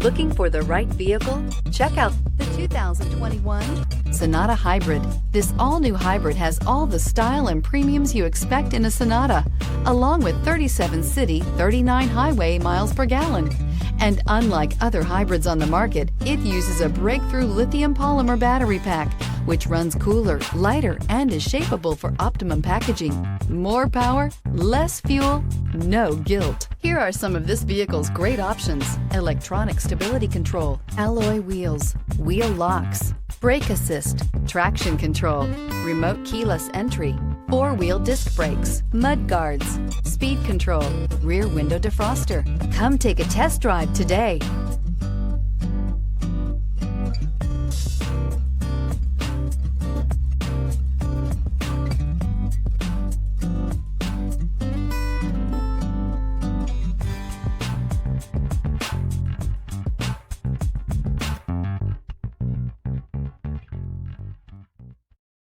Looking for the right vehicle? Check out the 2021 Sonata Hybrid. This all-new hybrid has all the style and premiums you expect in a Sonata, along with 37 city, 39 highway miles per gallon. And unlike other hybrids on the market, it uses a breakthrough lithium polymer battery pack, which runs cooler, lighter, and is shapeable for optimum packaging. More power, less fuel, no guilt. Here are some of this vehicle's great options: electronic stability control, alloy wheels, wheel locks, brake assist, traction control, remote keyless entry, four-wheel disc brakes, mud guards, speed control, rear window defroster. Come take a test drive today.